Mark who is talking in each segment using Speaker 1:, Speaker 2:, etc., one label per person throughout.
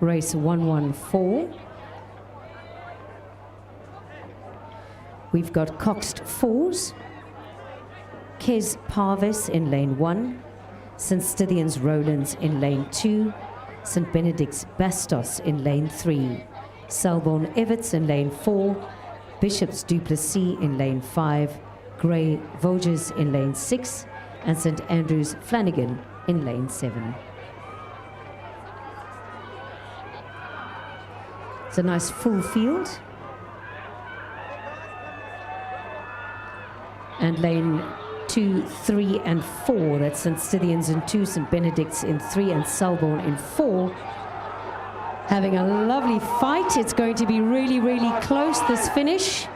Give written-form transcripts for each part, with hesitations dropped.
Speaker 1: Race 114. We've got coxed 4s. Kes Parvis in lane 1. St. Stithians Rowlands in lane 2. St. Benedict's Bastos in lane 3. Selborne Everts in lane 4. Bishop's Duplessis in lane 5. Grey Voges in lane 6. And St. Andrew's Flanagan in lane 7. It's a nice full field. And lane 2, 3, and 4, that's St. Stithians in 2, St. Benedict's in 3, and Selborne in 4. Having a lovely fight. It's going to be really, really close, this finish.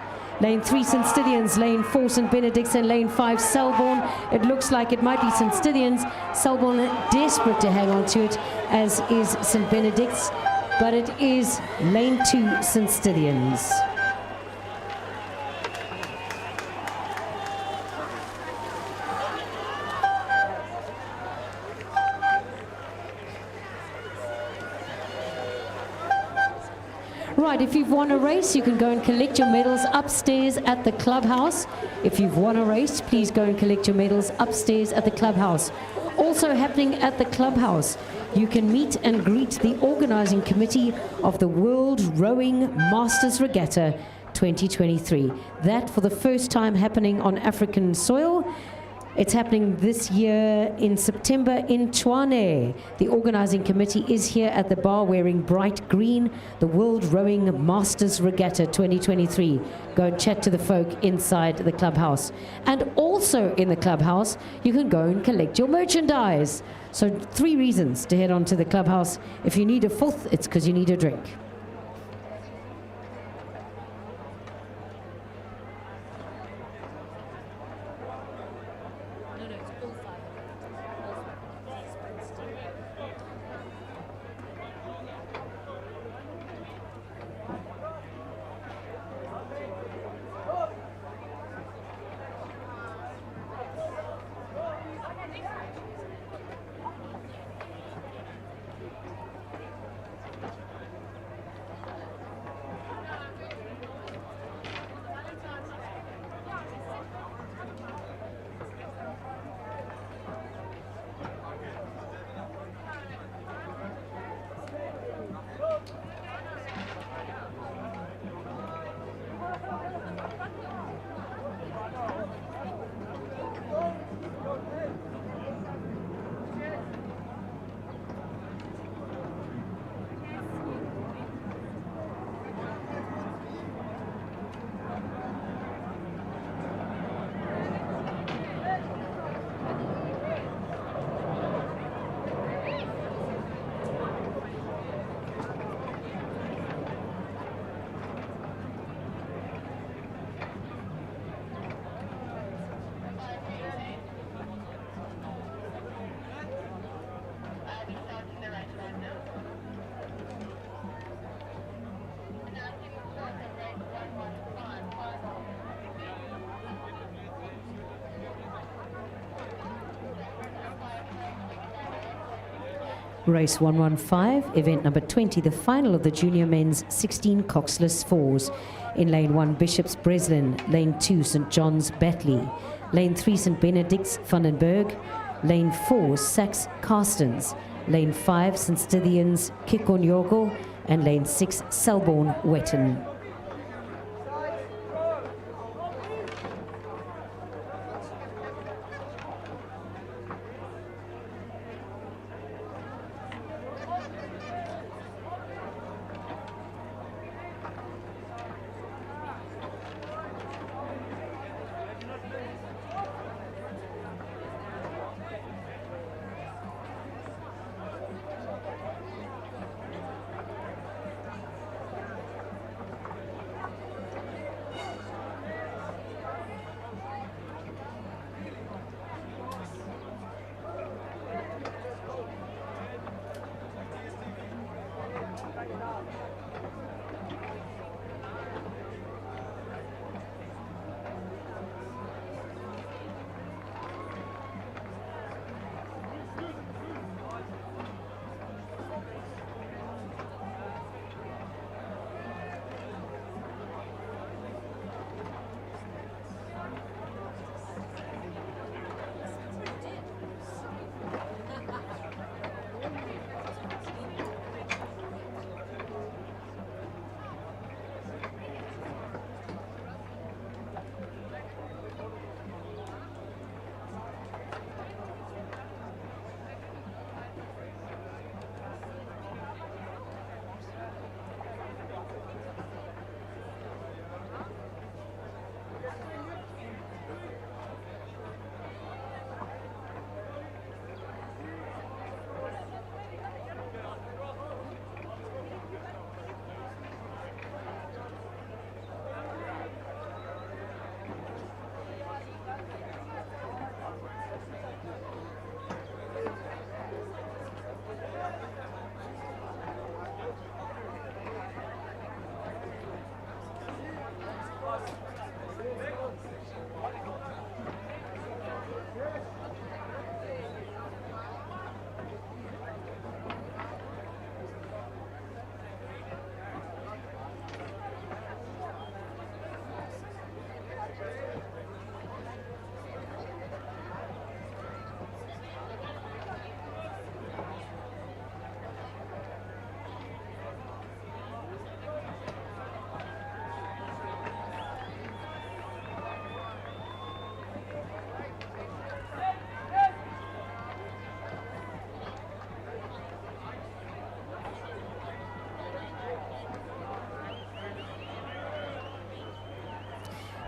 Speaker 1: Lane 3, St. Stithians, lane 4, St. Benedict's, and lane 5, Selborne. It looks like it might be St. Stithians. Selborne desperate to hang on to it, as is St. Benedict's. But it is lane 2, St. Stithians. Right, if you've won a race, you can go and collect your medals upstairs at the clubhouse. If you've won a race, please go and collect your medals upstairs at the clubhouse. Also happening at the clubhouse, you can meet and greet the organizing committee of the World Rowing Masters Regatta 2023. That for the first time happening on African soil. It's happening this year in September in Tshwane. The organizing committee is here at the bar wearing bright green. The World Rowing Masters Regatta 2023. Go and chat to the folk inside the clubhouse. And also in the clubhouse, you can go and collect your merchandise. So 3 reasons to head on to the clubhouse. If you need a 4th, it's because you need a drink. Race 115, event number 20, the final of the junior men's 16 coxless 4s. In lane 1, Bishop's Breslin. Lane 2, St. John's Batley. Lane 3, St. Benedict's Vandenberg. Lane 4, Sachs Carstens. Lane 5, St. Stithians Kikonyogo. And lane 6, Selborne Wetton.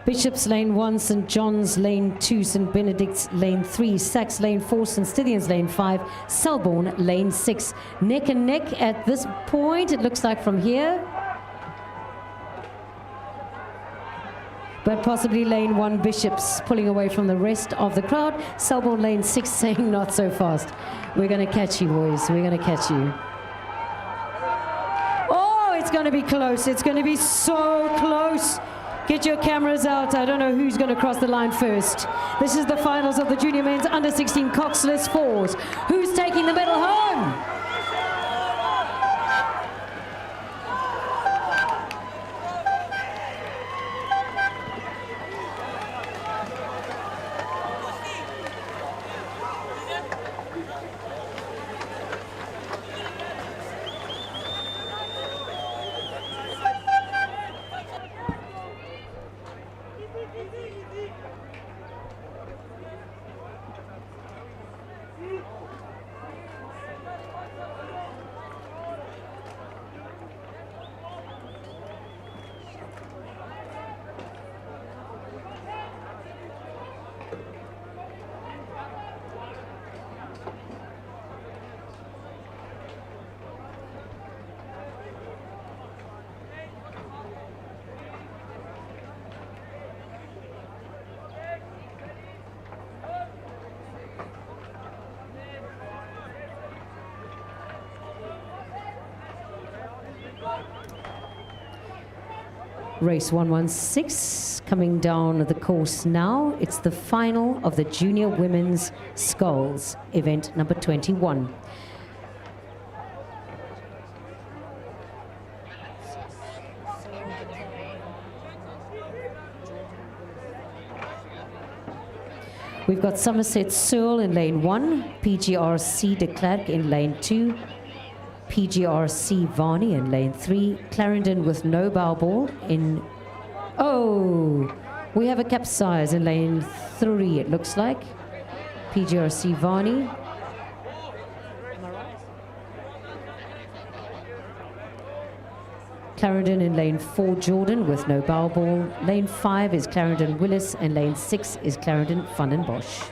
Speaker 1: Bishop's lane 1, St. John's lane 2, St. Benedict's lane 3, Sachs lane 4, St. Stithians lane 5, Selborne lane 6. Neck and neck at this point, it looks like from here. But possibly lane 1, Bishop's pulling away from the rest of the crowd. Selborne lane 6 saying not so fast. We're going to catch you, boys. We're going to catch you. Oh, it's going to be close. It's going to be so close. Get your cameras out. I don't know who's going to cross the line first. This is the finals of the junior men's under 16 coxless fours. Who's taking the medal home? Race 116 coming down the course now. It's the final of the Junior Women's Sculls, event number 21. We've got Somerset Searle in lane 1, PGRC de Klerk in lane 2, PGRC Varney in lane 3, Clarendon with no bow ball in... Oh, we have a capsize in lane 3, it looks like. PGRC Varney. Clarendon in lane 4, Jordan with no bow ball. Lane 5 is Clarendon Willis, and lane 6 is Clarendon Van den Bosch.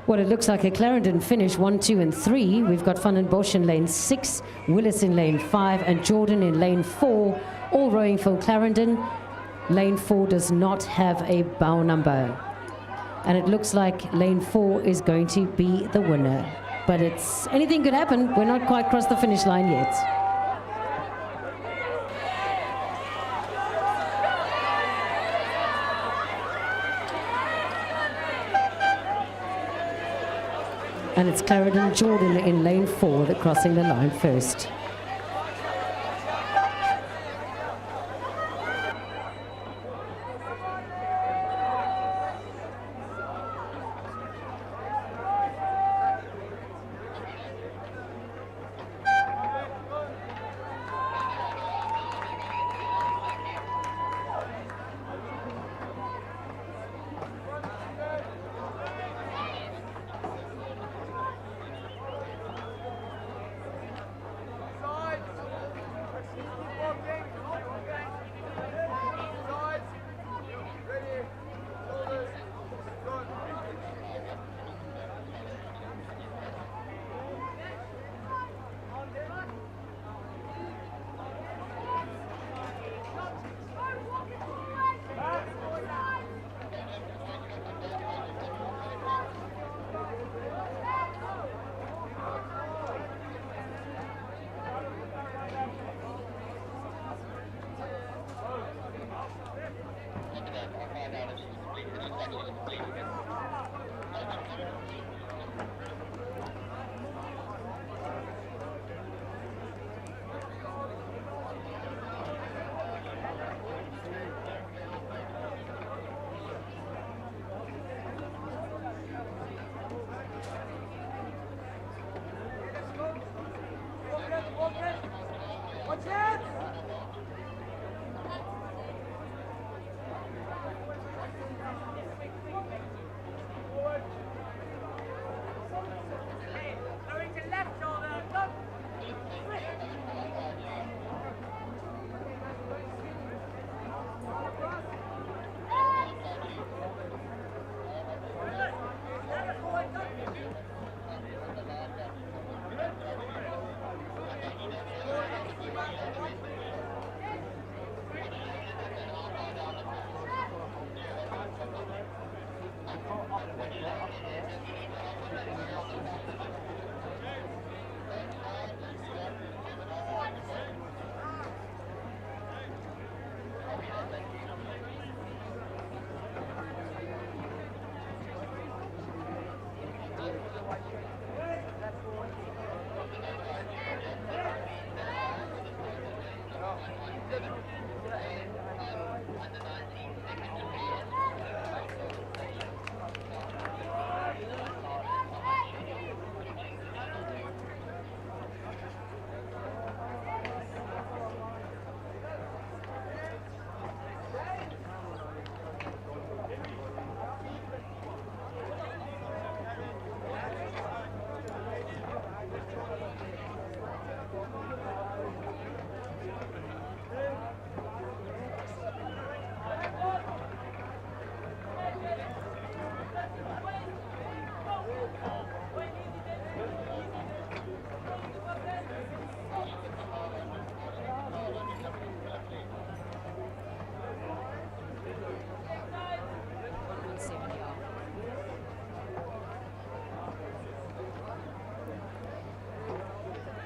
Speaker 1: Well, it looks like a Clarendon finish, 1, 2, and 3. We've got Van den Bosch in lane 6, Willis in lane 5, and Jordan in lane 4, all rowing for Clarendon. Lane 4 does not have a bow number. And it looks like lane 4 is going to be the winner. But anything could happen. We're not quite across the finish line yet. And it's Clarendon Jordan in lane 4 that crossing the line first.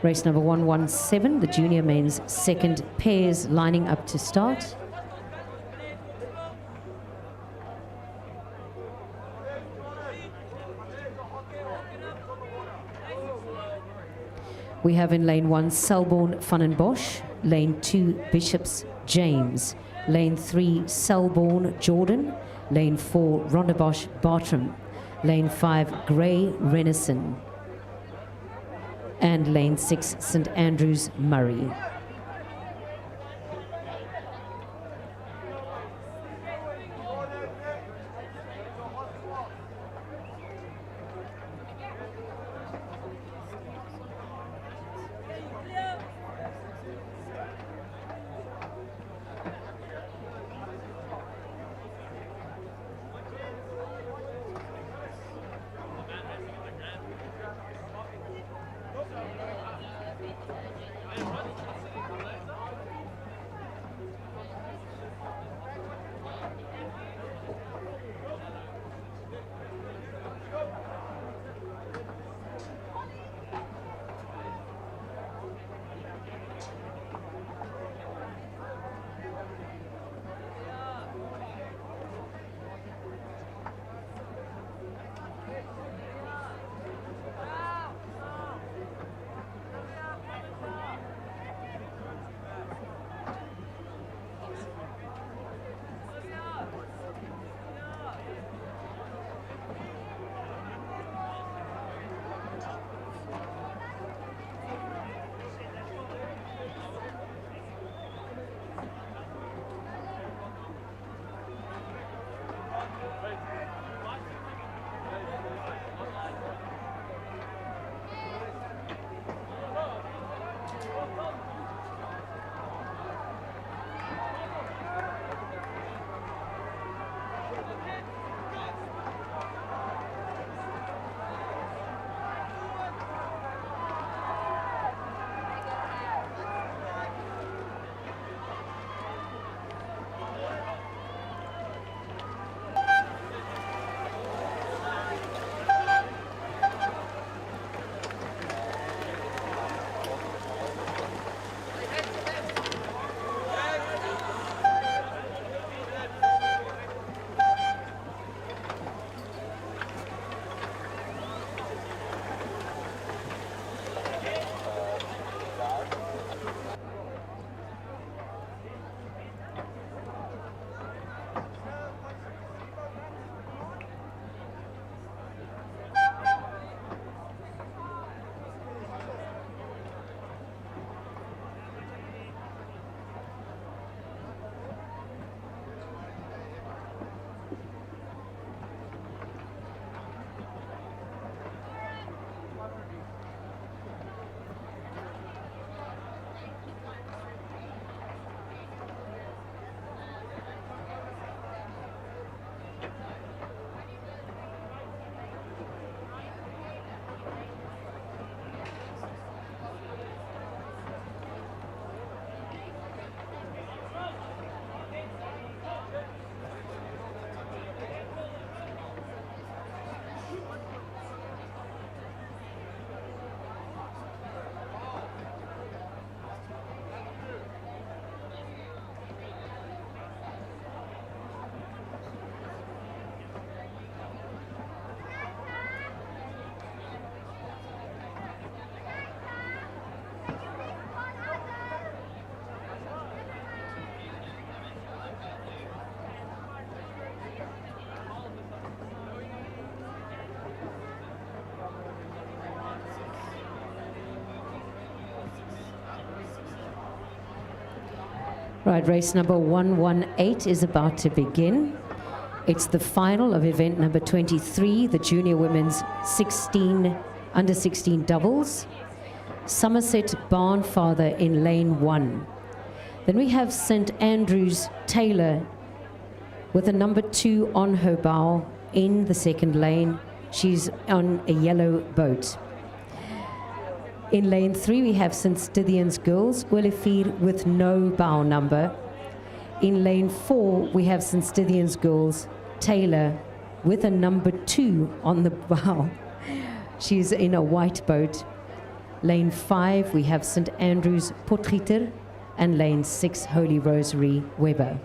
Speaker 1: Race number 117, the junior men's second pairs lining up to start. We have in lane 1, Selborne Van den Bosch, lane 2, Bishops James, lane 3, Selborne Jordan, lane 4, Rondebosch Bartram, lane 5, Grey Renison, and lane 6, St Andrews Murray. Right, race number 118 is about to begin. It's the final of event number 23, the junior women's under 16 doubles. Somerset Barnfather in lane 1. Then we have St Andrews Taylor with a number 2 on her bow in the second lane. She's on a yellow boat. In lane 3, we have St Stithians Girls, Willifeed with no bow number. In lane 4, we have St Stithians Girls, Taylor, with a number 2 on the bow. She's in a white boat. Lane 5, we have St. Andrew's Potgieter, and lane 6, Holy Rosary Weber.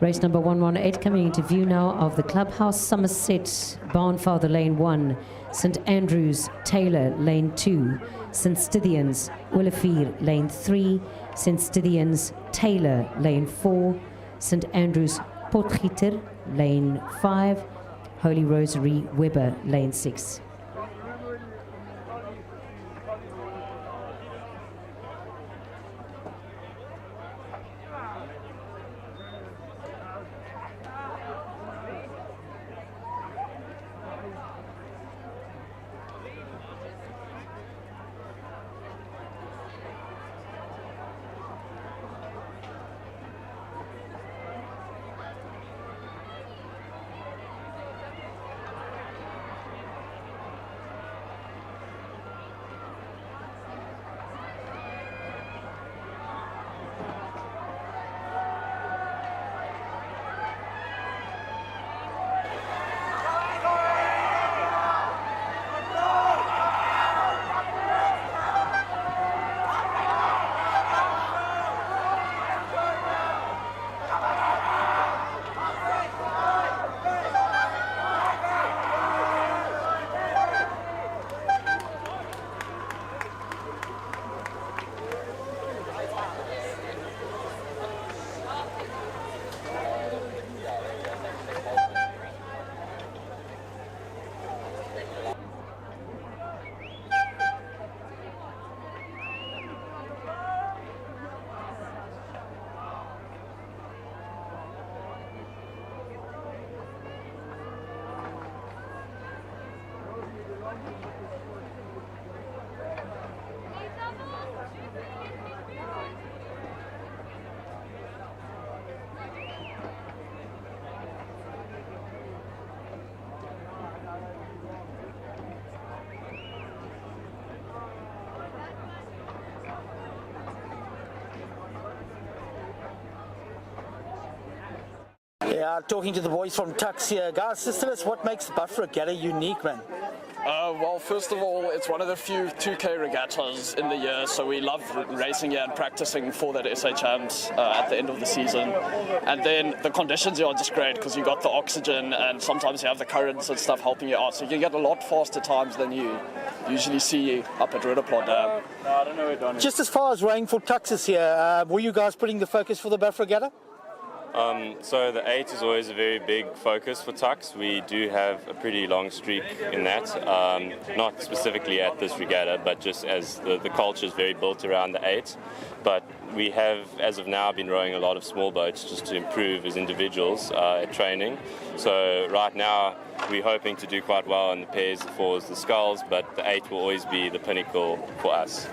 Speaker 1: Race number 118 coming into view now of the Clubhouse, Somerset, Barnfather lane 1, St. Andrews, Taylor lane 2, St. Stithians, Willefear lane 3, St. Stithians, Taylor lane 4, St. Andrews, Potgieter lane 5, Holy Rosary, Weber lane 6.
Speaker 2: Yeah, talking to the boys from Tux here. Guys, just tell us what makes the Buff Regatta unique, man.
Speaker 3: Well, first of all, it's one of the few 2K regattas in the year, so we love racing here and practicing for that SA Champs at the end of the season. And then the conditions here are just great because you got the oxygen and sometimes you have the currents and stuff helping you out, so you can get a lot faster times than you usually see up at Regatta Dam.
Speaker 2: Just as far as rowing for Tux is here, were you guys putting the focus for the Buff Regatta?
Speaker 4: So the 8 is always a very big focus for Tux. We do have a pretty long streak in that, not specifically at this regatta, but just as the culture is very built around the 8. But we have, as of now, been rowing a lot of small boats just to improve as individuals at training. So right now we're hoping to do quite well in the pairs, the 4s, the sculls, but the 8 will always be the pinnacle for us.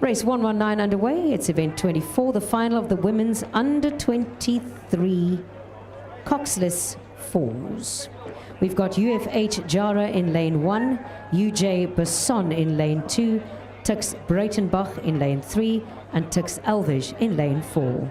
Speaker 1: Race 119 underway. It's event 24, the final of the women's under 23 coxless 4s. We've got UFH Jara in lane 1, UJ Besson in lane 2, Tux Breitenbach in lane 3, and Tux Elvish in lane 4.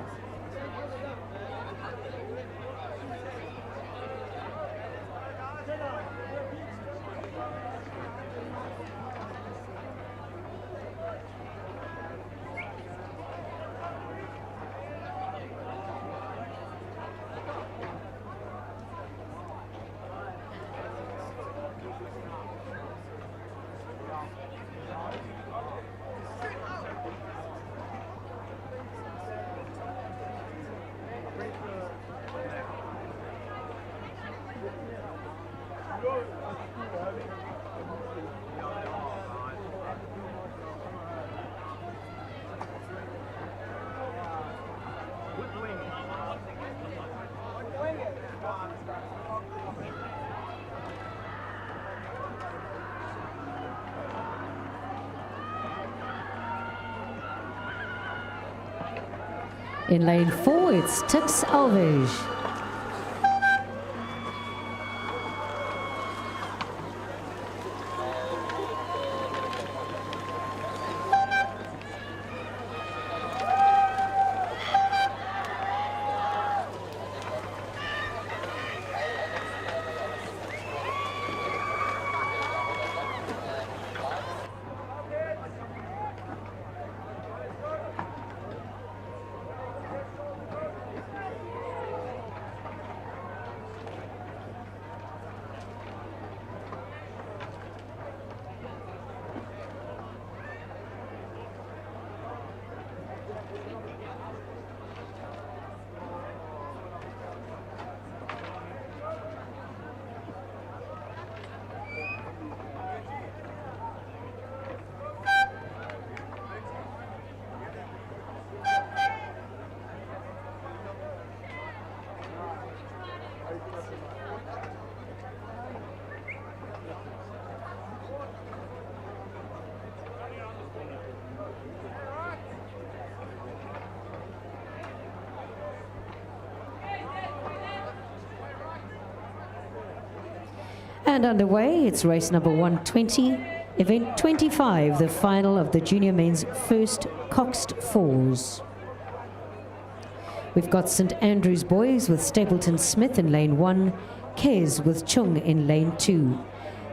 Speaker 1: In lane 4, it's Tux Elvish. And underway, it's race number 120, event 25, the final of the junior men's first coxed 4s. We've got St Andrews Boys with Stapleton Smith in lane 1, Kes with Chung in lane 2,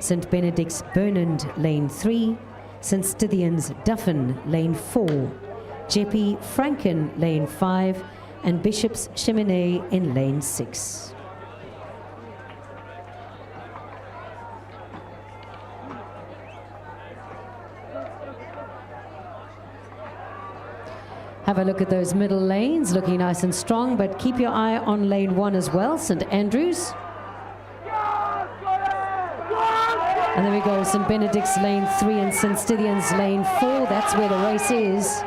Speaker 1: St Benedict's Burnand lane 3, St. Stithians Duffin, lane 4. Jeppy Franken, lane 5. And Bishop's Cheminée in lane 6. Have a look at those middle lanes, looking nice and strong, but keep your eye on lane 1 as well, St. Andrews. And there we go, St. Benedict's lane 3 and St. Stithians lane 4. That's where the race is.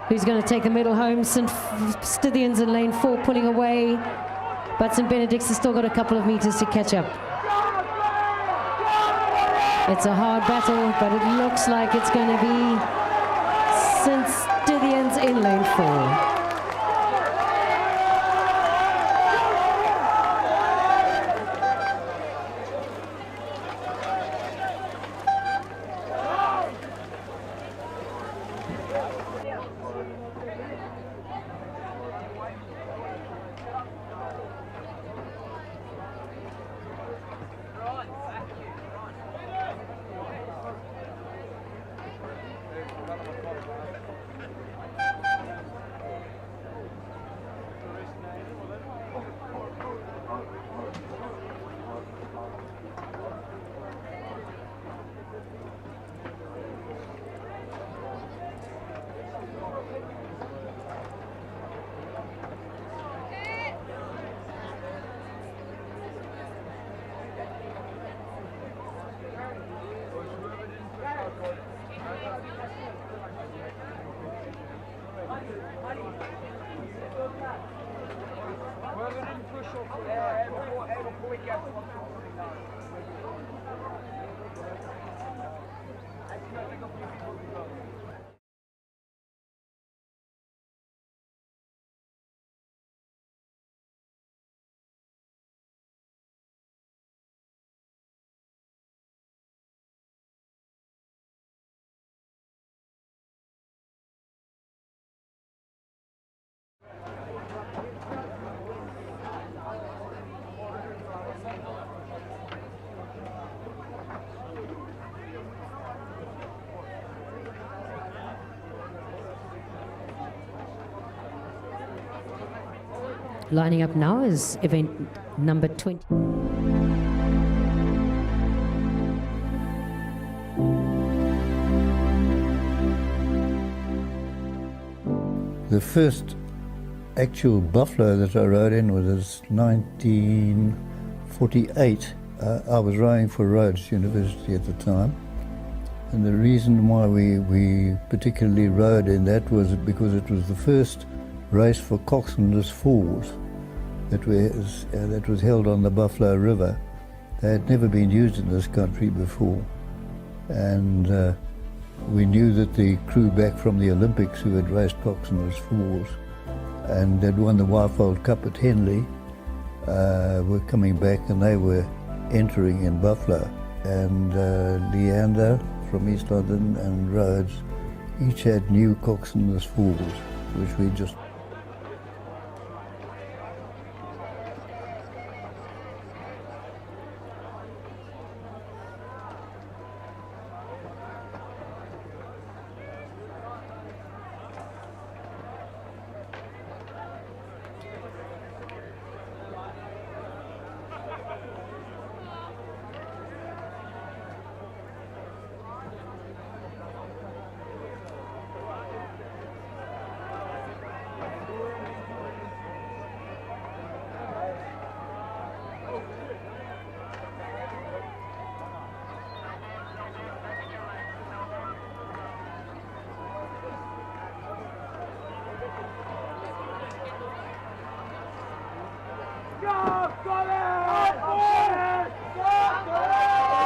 Speaker 1: Who's going to take the medal home? St. Stithians in lane 4 pulling away, but St. Benedict's has still got a couple of meters to catch up. It's a hard battle, but it looks like it's going to be St. Stithians in lane 4. Lining up now is event number 20.
Speaker 5: The first actual buffalo that I rode in was 1948. I was riding for Rhodes University at the time. And the reason why we particularly rode in that was because it was the first race for coxless foals that was held on the Buffalo River. They had never been used in this country before, and we knew that the crew back from the Olympics who had raced coxless foals and had won the Wirefold Cup at Henley were coming back, and they were entering in Buffalo. And Leander from East London and Rhodes each had new coxless foals, which we just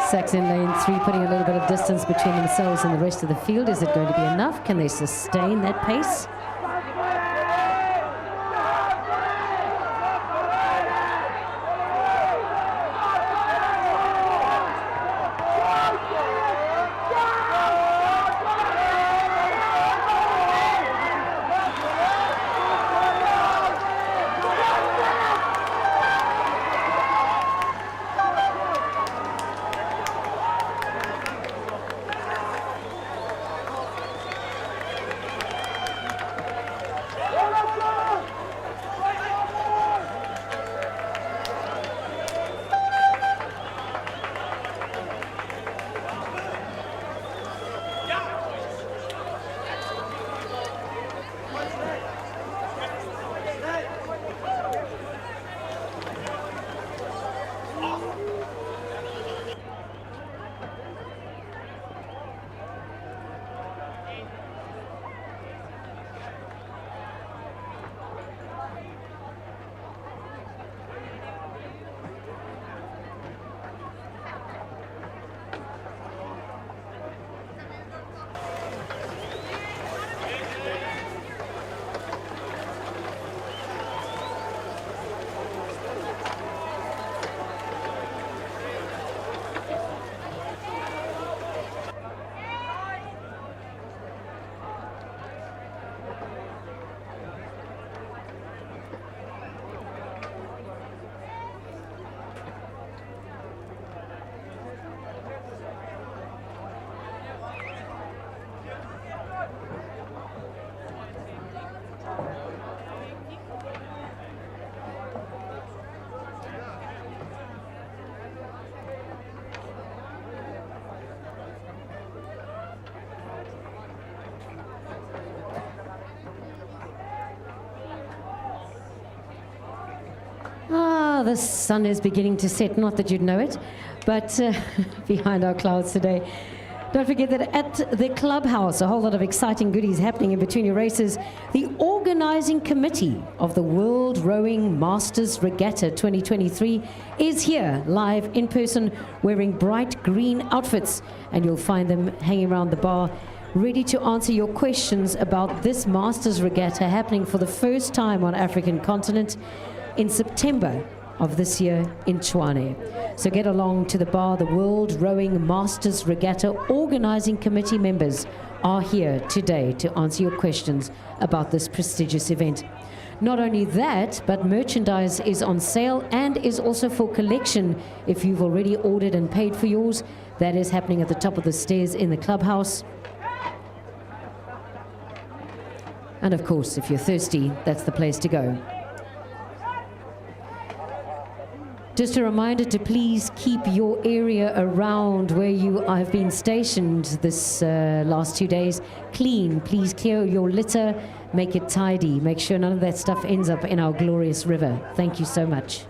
Speaker 1: Saxon lane 3 putting a little bit of distance between themselves and the rest of the field. Is it going to be enough? Can they sustain that pace? Well, the sun is beginning to set, not that you'd know it, but behind our clouds today. Don't forget that at the Clubhouse, a whole lot of exciting goodies happening in between your races. The organizing committee of the World Rowing Masters Regatta 2023 is here, live in person, wearing bright green outfits, and you'll find them hanging around the bar, ready to answer your questions about this Masters Regatta happening for the first time on African continent in September of this year in Tshwane. So get along to the bar. The World Rowing Masters Regatta Organizing Committee members are here today to answer your questions about this prestigious event. Not only that, but merchandise is on sale and is also for collection if you've already ordered and paid for yours. That is happening at the top of the stairs in the Clubhouse. And of course, if you're thirsty, that's the place to go. Just a reminder to please keep your area around where you have been stationed this last 2 days clean. Please clear your litter, make it tidy, make sure none of that stuff ends up in our glorious river. Thank you so much.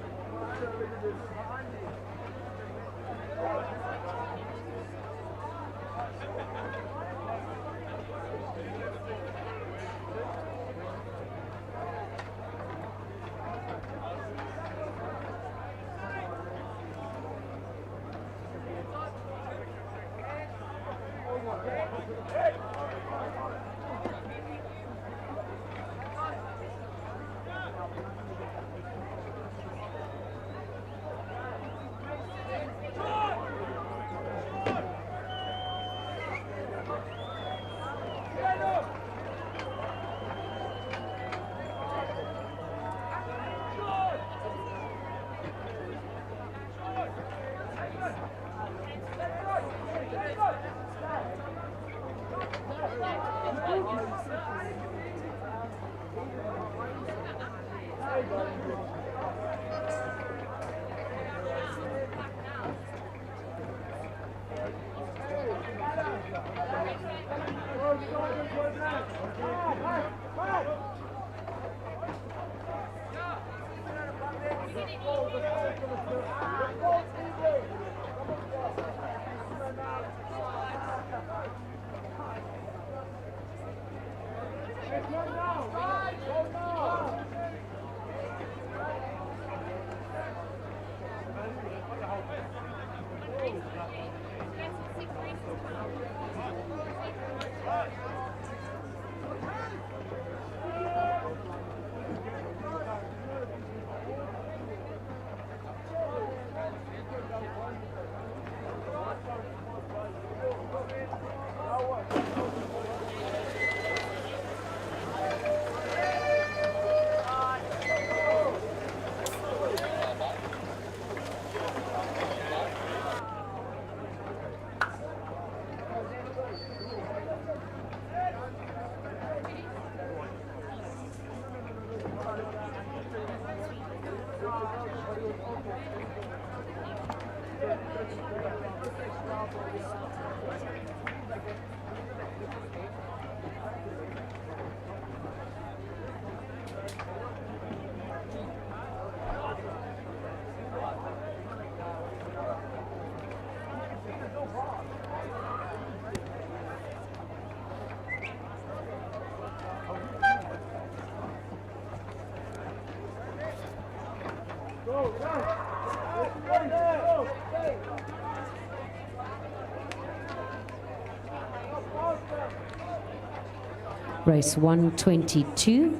Speaker 1: Race 122,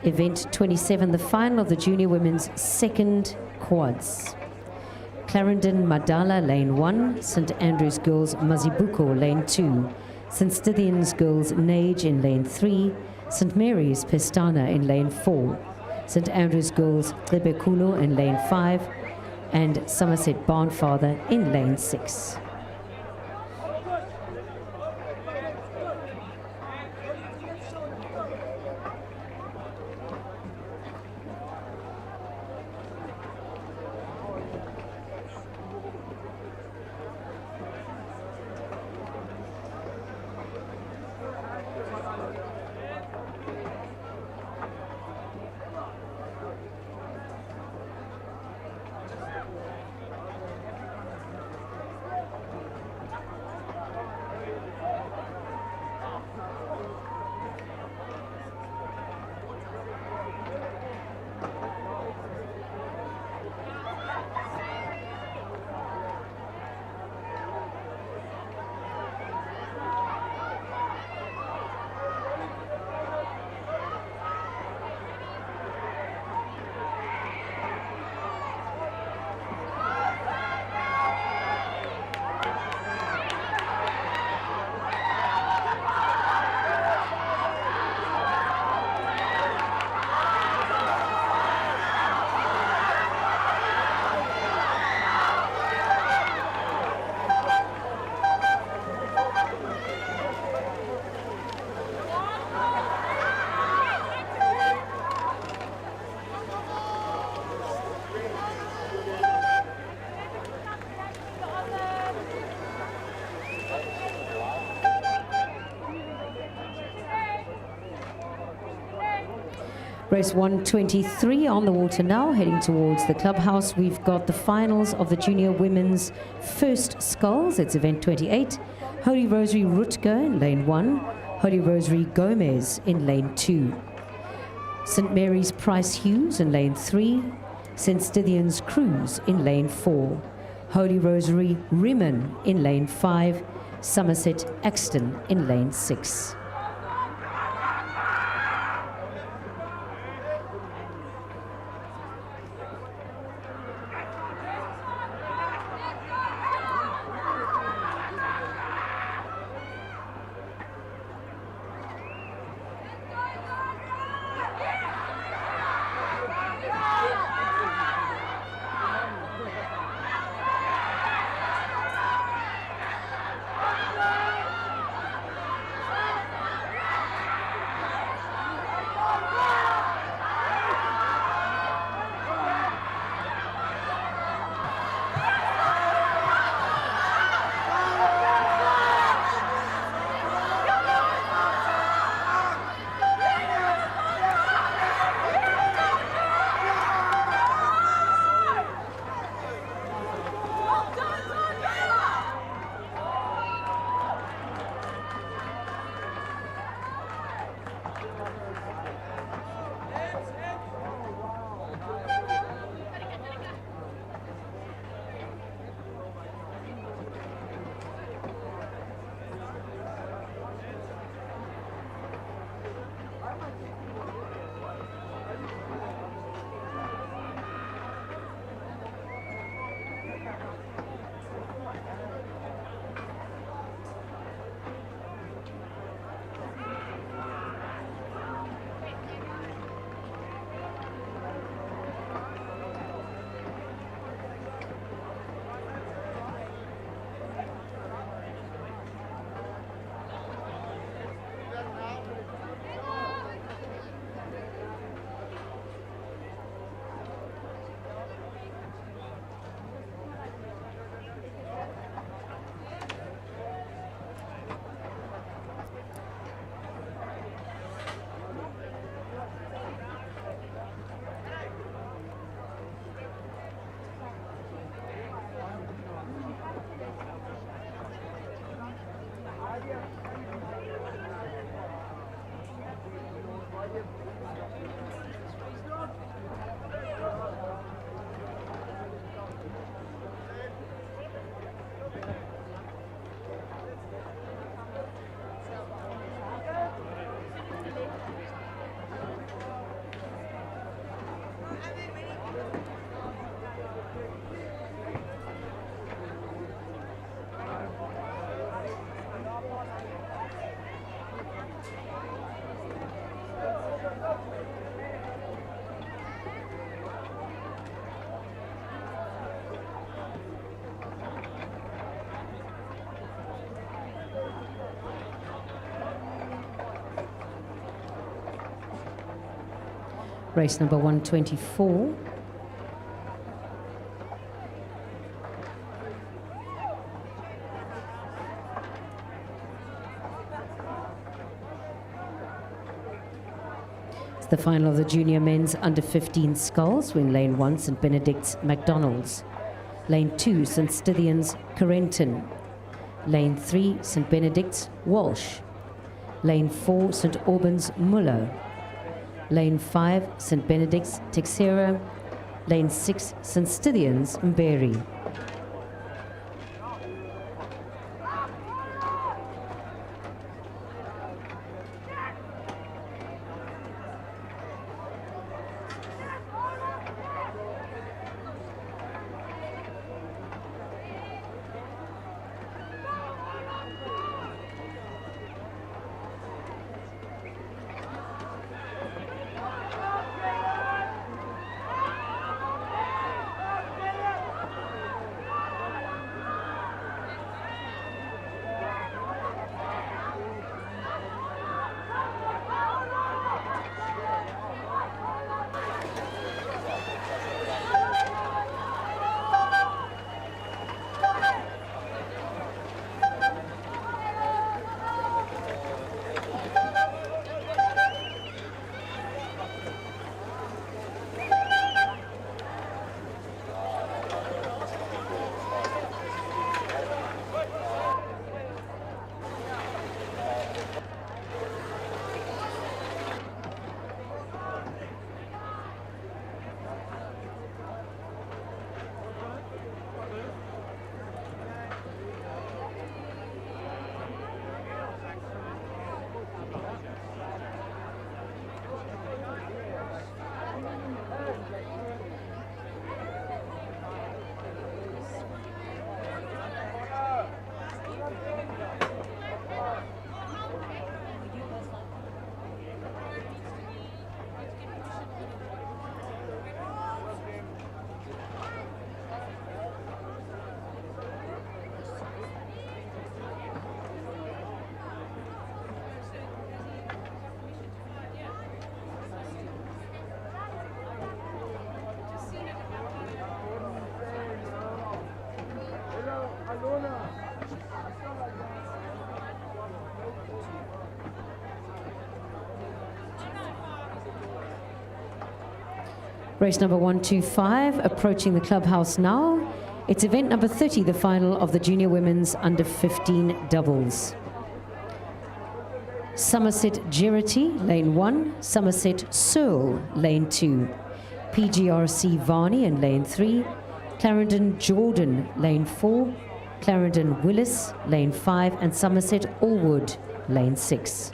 Speaker 1: event 27, the final of the junior women's second quads. Clarendon Madala, lane 1, St Andrews Girls Mazibuko, lane 2, St Stithians Girls Nage in lane 3, St Mary's Pestana in lane 4, St Andrews Girls Klebekulo in lane 5, and Somerset Barnfather in lane 6. Race 123 on the water now, heading towards the clubhouse. We've got the finals of the junior women's first sculls. It's event 28. Holy Rosary Rutger in lane 1. Holy Rosary Gomez in lane 2. St. Mary's Price Hughes in lane 3. St. Stithian's Cruz in lane 4. Holy Rosary Riemann in lane 5. Somerset Axton in lane 6. Race number 124. It's the final of the junior men's under 15 sculls. We're in lane 1, St. Benedict's McDonald's. Lane 2, St. Stithian's Carrington. Lane 3, St. Benedict's Walsh. Lane 4, St. Albans Muller. Lane 5, St. Benedict's Texera. Lane 6, St. Stithian's Mberi. Race number 125 approaching the clubhouse now. It's event number 30, the final of the junior women's under 15 doubles. Somerset Gerity, lane 1. Somerset Searle, lane 2. PGRC Varney in lane 3. Clarendon Jordan, lane 4. Clarendon Willis, lane 5. And Somerset Allwood, lane 6.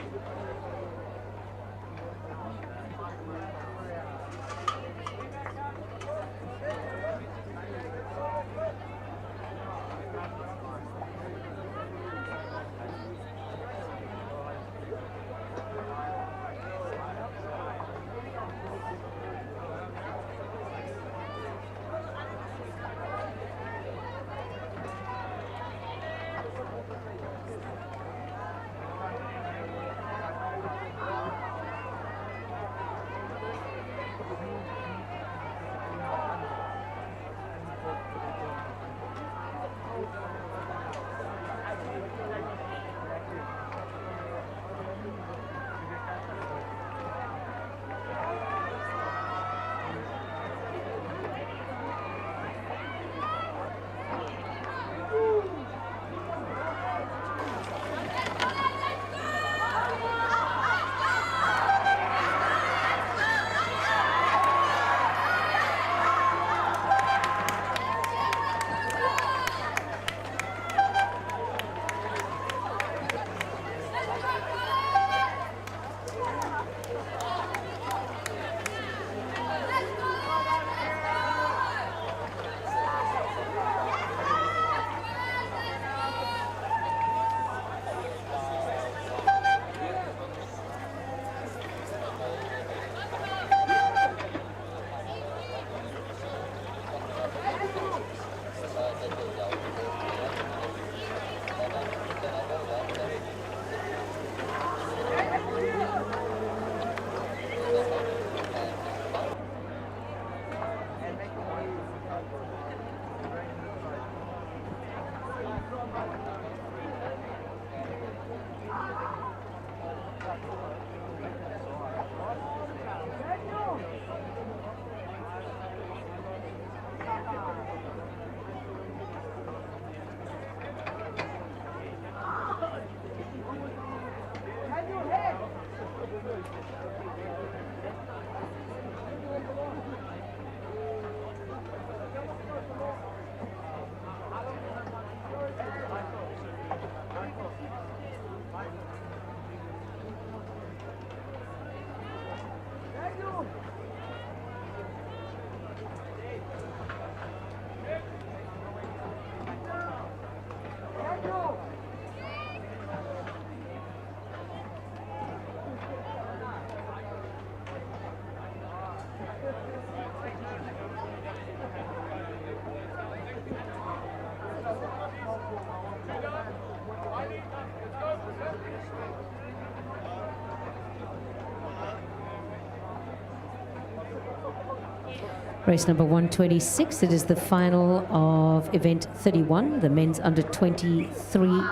Speaker 1: Race number 126, it is the final of event 31, the men's under 23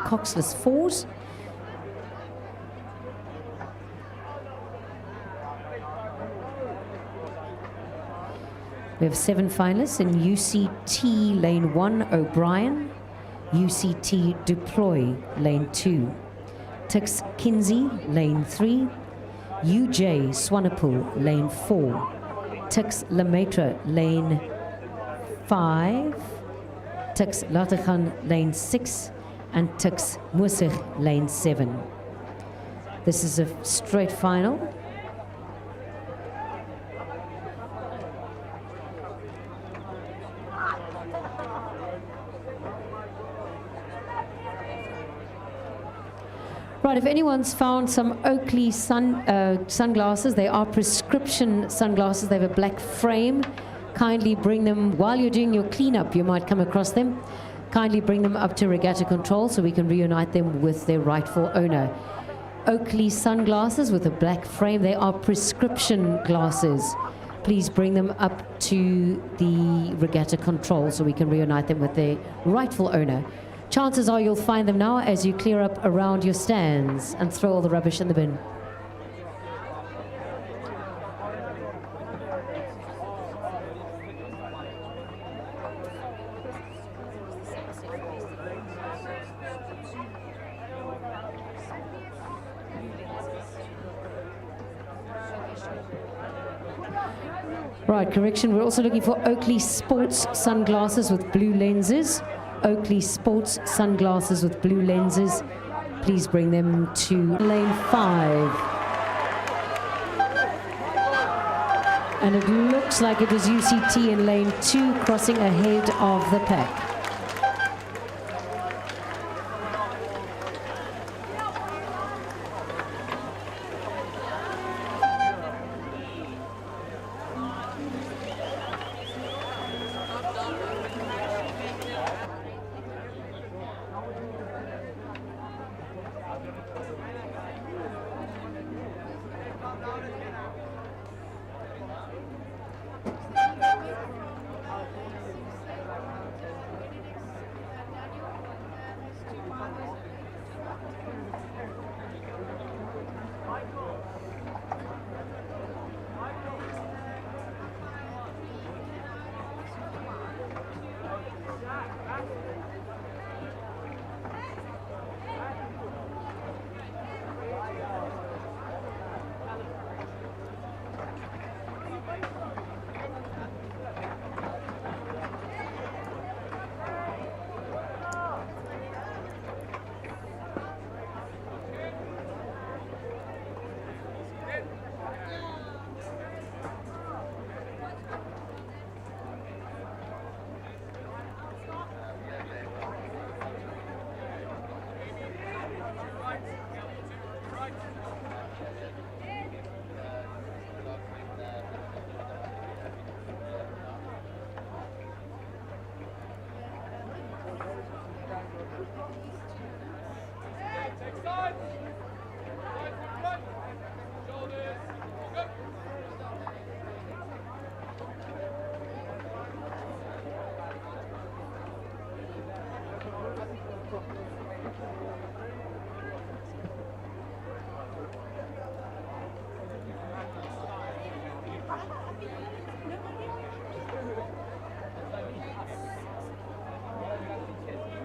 Speaker 1: coxless fours. We have 7 finalists in UCT lane 1, O'Brien, UCT Deploy lane 2, Tux Kinsey lane 3, UJ Swanepoel lane 4, Tux Lemaitre lane 5, Tux Lateghan lane 6, and Tux Moosig lane 7. This is a straight final. Right, if anyone's found some Oakley sunglasses, they are prescription sunglasses. They have a black frame. Kindly bring them, while you're doing your cleanup, you might come across them. Kindly bring them up to Regatta Control so we can reunite them with their rightful owner. Oakley sunglasses with a black frame. They are prescription glasses. please bring them up to the regatta control so we can reunite them with their rightful owner. Chances are you'll find them now as you clear up around your stands and throw all the rubbish in the bin. Right, correction, we're also looking for Oakley Sports sunglasses with blue lenses. Oakley Sports sunglasses with blue lenses. Please bring them to lane 5. And it looks like it was UCT in lane 2 crossing ahead of the pack.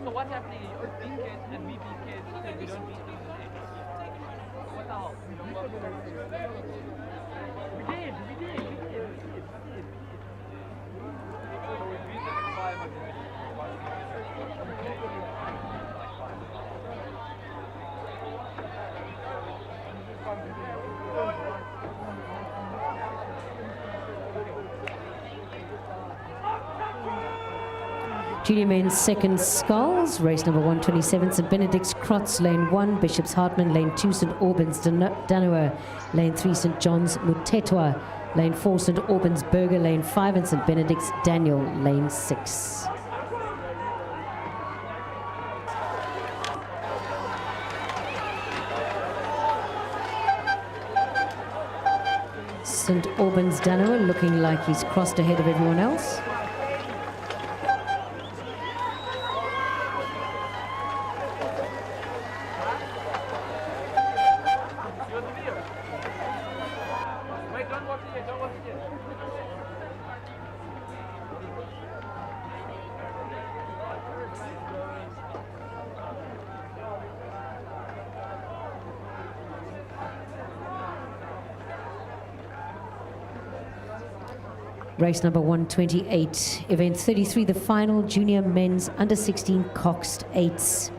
Speaker 6: So what's happening? You're being kids and we being kids, so we don't beat things. What the hell? We did. So we beat the next 5 and
Speaker 1: Junior men's second sculls, race number 127, St. Benedict's Crotts, lane 1, Bishop's Hartman, lane 2, St. Albans Danoa, lane 3, St. John's Mutetwa, lane 4, St. Albans Berger, lane 5, and St. Benedict's Daniel, lane 6. St. Albans Danoa looking like he's crossed ahead of everyone else. Race number 128, event 33, the final junior men's under 16 coxed 8s.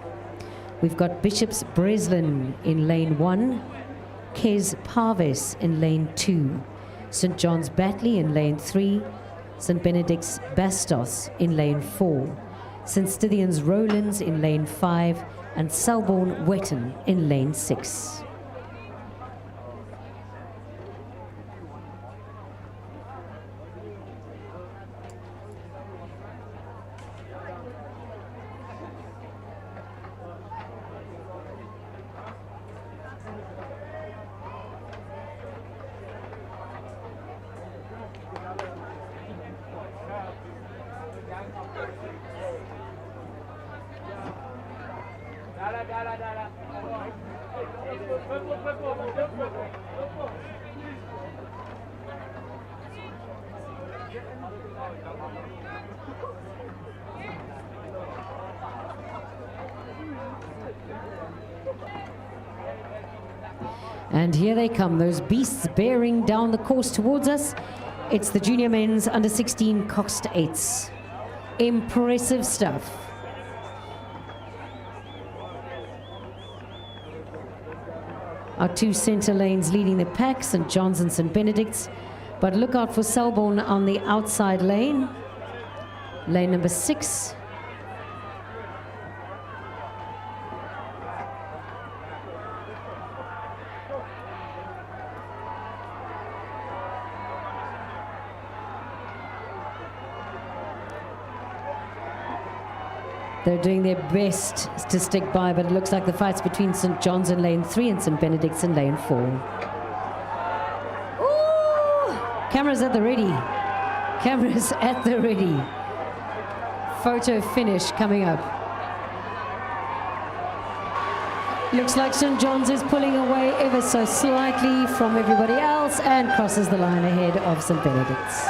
Speaker 1: We've got Bishop's Breslin in lane 1, Kes Parves in lane 2, St. John's Batley in lane 3, St. Benedict's Bastos in lane 4, St. Stithian's Rowlands in lane 5, and Selborne Wetton in lane 6. And here they come, those beasts bearing down the course towards us. It's the junior men's under 16 coxed 8s. Impressive stuff. Our two center lanes leading the pack, St. John's and St. Benedict's. But look out for Selborne on the outside lane. Lane number 6. They're doing their best to stick by, but it looks like the fight's between St. John's in lane 3 and St. Benedict's in lane 4. Ooh! Cameras at the ready. Cameras at the ready. Photo finish coming up. Looks like St. John's is pulling away ever so slightly from everybody else and crosses the line ahead of St. Benedict's.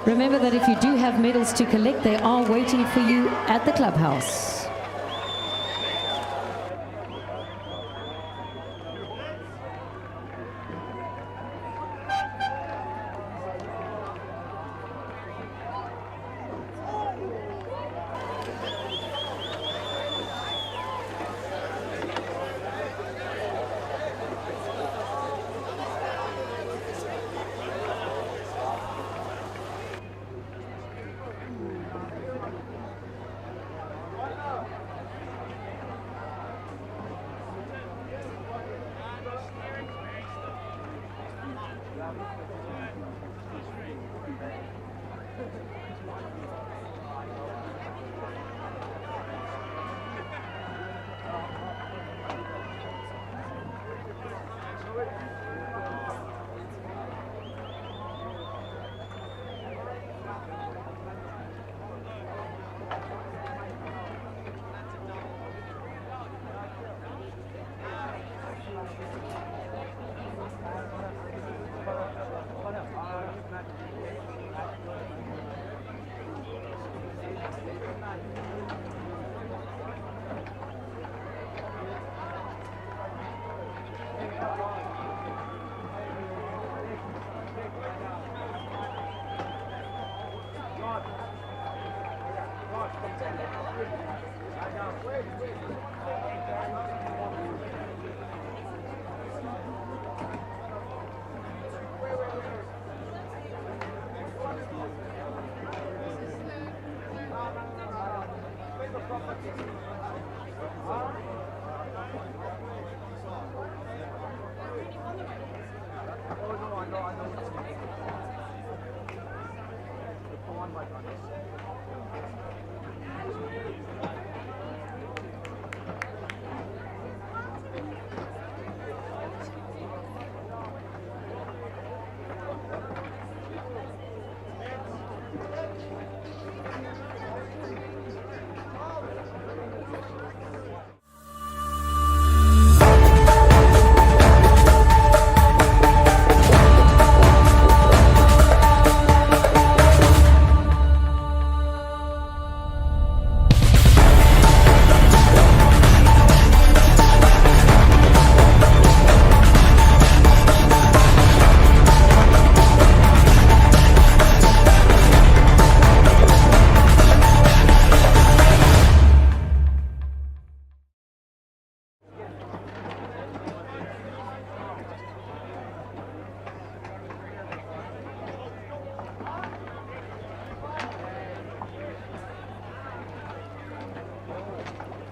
Speaker 1: Remember that if you do have medals to collect, they are waiting for you at the clubhouse.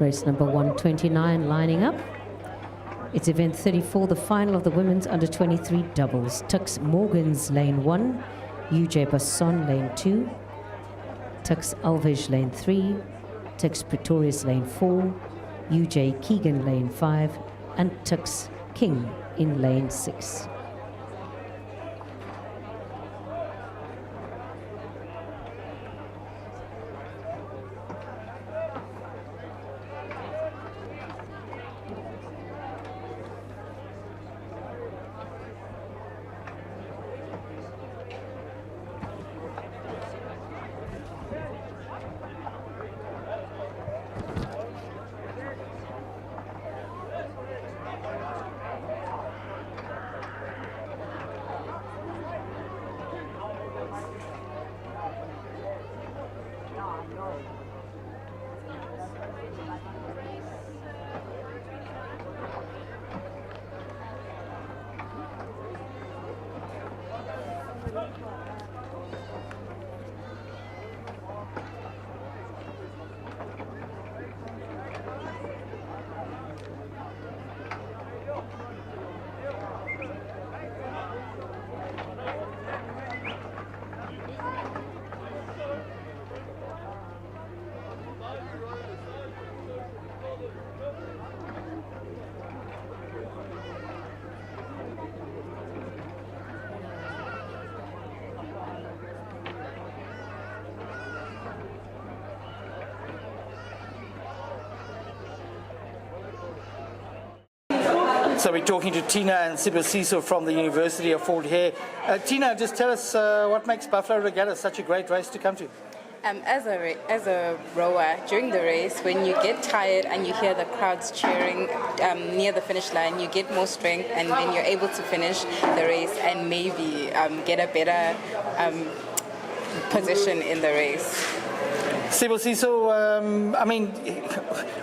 Speaker 1: Race number 129 lining up. It's event 34, the final of the women's under 23 doubles. Tux Morgan's lane 1, UJ Basson lane 2, Tux Alves lane 3, Tux Pretorius lane 4, UJ Keegan lane 5, and Tux King in lane 6.
Speaker 2: So we're talking to Tina and Sibusiso from the University of Fort Hare. Tina, just tell us what makes Buffalo Regatta such a great race to come to?
Speaker 7: As a rower, during the race, when you get tired and you hear the crowds cheering near the finish line, you get more strength, and then you're able to finish the race and maybe get a better position in the race.
Speaker 2: Sibusiso, I mean,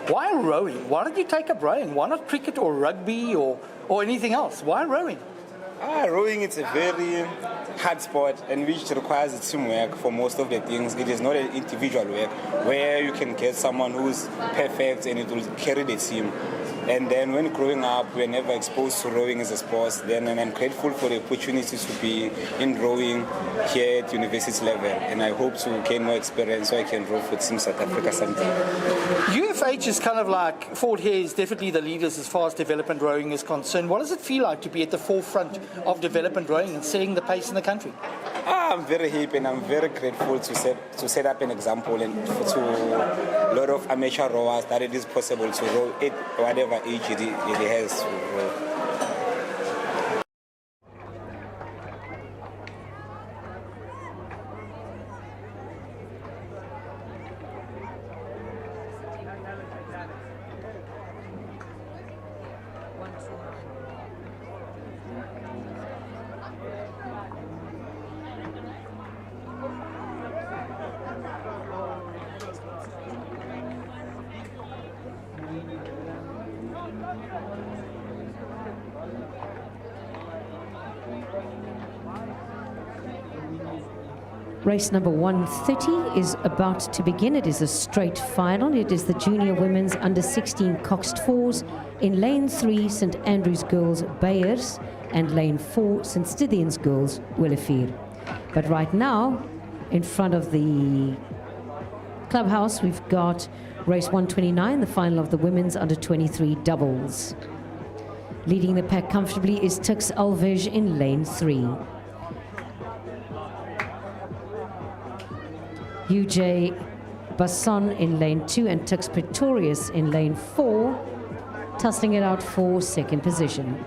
Speaker 2: why rowing? Why did you take up rowing? Why not cricket or rugby or anything else? Why rowing?
Speaker 8: Rowing is a very hard sport and which requires teamwork for most of the things. It is not an individual work where you can get someone who's perfect and it will carry the team. And then when growing up, we were never exposed to rowing as a sport. Then and I'm grateful for the opportunity to be in rowing here at university level. And I hope to gain more experience so I can row for Team South Africa sometime.
Speaker 2: UFH is kind of like, Fort Hare is definitely the leaders as far as development rowing is concerned. What does it feel like to be at the forefront of development rowing and setting the pace in the country?
Speaker 8: I'm very happy and I'm very grateful to set up an example and to a lot of amateur rowers that it is possible to row at whatever age it has to row.
Speaker 1: Race number 130 is about to begin. It is a straight final. It is the junior women's under 16 coxed fours. In lane 3, St Andrews girls Bayers, and lane 4, St Stithians girls Willefear. But right now, in front of the clubhouse, we've got race 129, the final of the women's under 23 doubles. Leading the pack comfortably is Tux Alves in lane 3. UJ Basson in lane 2 and Tux Pretorius in lane 4, tussling it out for second position.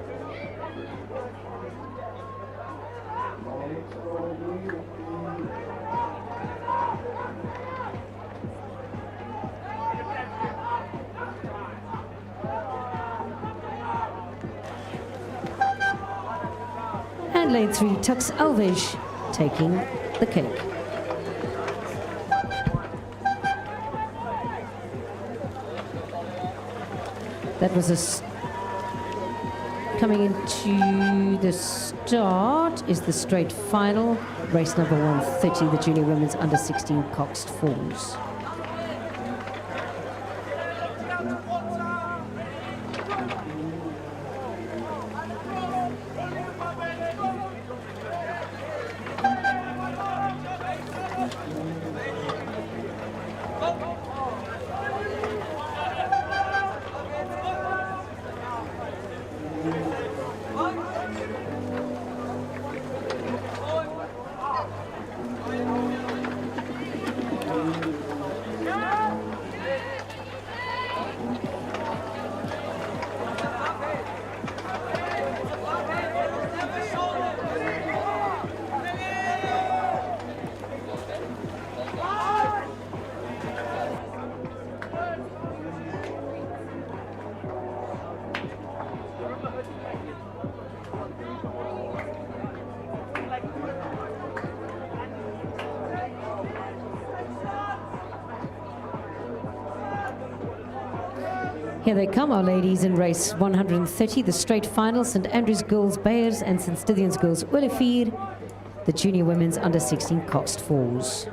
Speaker 1: And lane 3, Tux Alves taking the cake. That was coming into the start is the straight final, race number 130, the junior women's under 16 coxed fours. Here they come, our ladies, in race 130, the straight final, St Andrews Girls Bayers and St Stithians Girls Olivier, the junior women's under 16 coxed fours.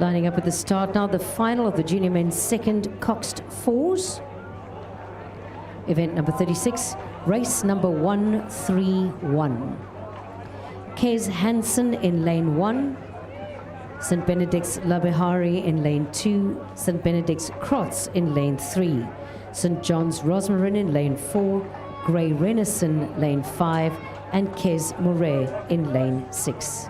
Speaker 1: Lining up at the start now, the final of the junior men's second coxed fours. Event number 36, race number 131. Kes Hansen in lane 1, St Benedict's Labehari in lane 2, St Benedict's Krotz in lane 3, St John's Rosmarin in lane 4, Grey Renison lane 5, and Kes Mouret in lane 6.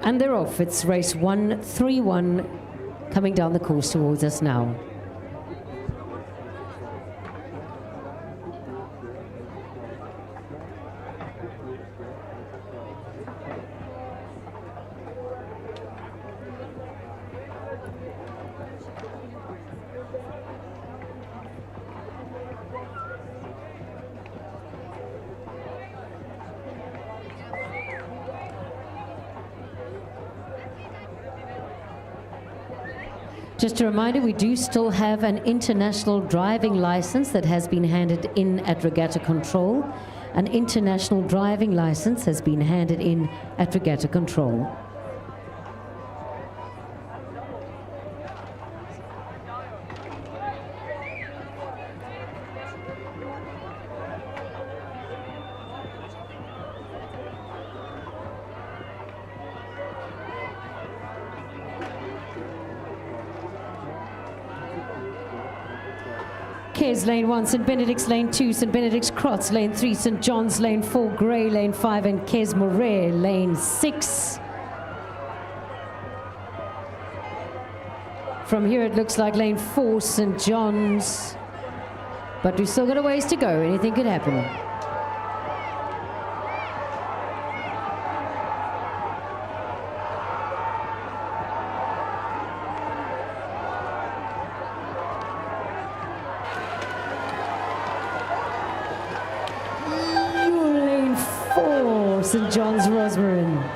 Speaker 1: And they're off. It's race 131 coming down the course towards us now. Just a reminder, we do still have an international driving license that has been handed in at Regatta Control. An international driving license has been handed in at Regatta Control. Kes lane 1, St. Benedict's lane 2, St. Benedict's Crotts lane 3, St. John's lane 4, Grey lane 5, and Kes Moray lane 6. From here it looks like lane 4, St. John's, but we've still got a ways to go. Anything could happen. Lane 4, St. John's Rosmarin.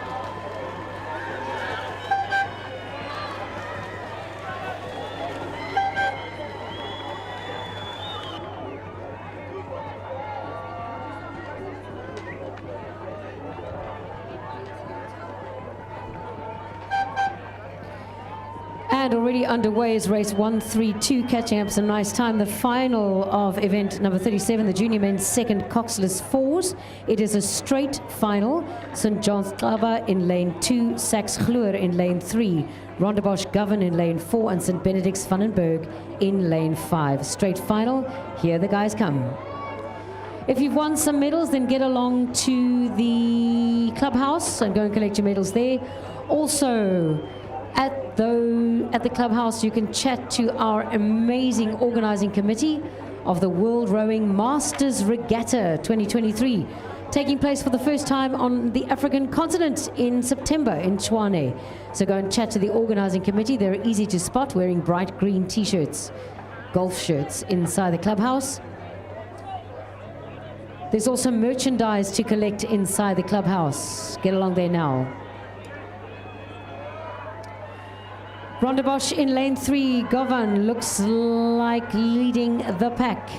Speaker 1: And already underway is race 132, catching up some nice time. The final of event number 37, the junior men's second coxless fours. It is a straight final. St. John's Klaba in lane 2, Sax Gloer in lane 3, Rondebosch Govan in lane 4, and St. Benedict's Vandenberg in lane 5. Straight final, here the guys come. If you've won some medals, then get along to the clubhouse and go and collect your medals there. Also, at the clubhouse, you can chat to our amazing organizing committee of the World Rowing Masters Regatta 2023, taking place for the first time on the African continent in September in Tshwane. So go and chat to the organizing committee. They're easy to spot, wearing bright green t-shirts, golf shirts inside the clubhouse. There's also merchandise to collect inside the clubhouse. Get along there now. Rondebosch in lane 3, Govan looks like leading the pack.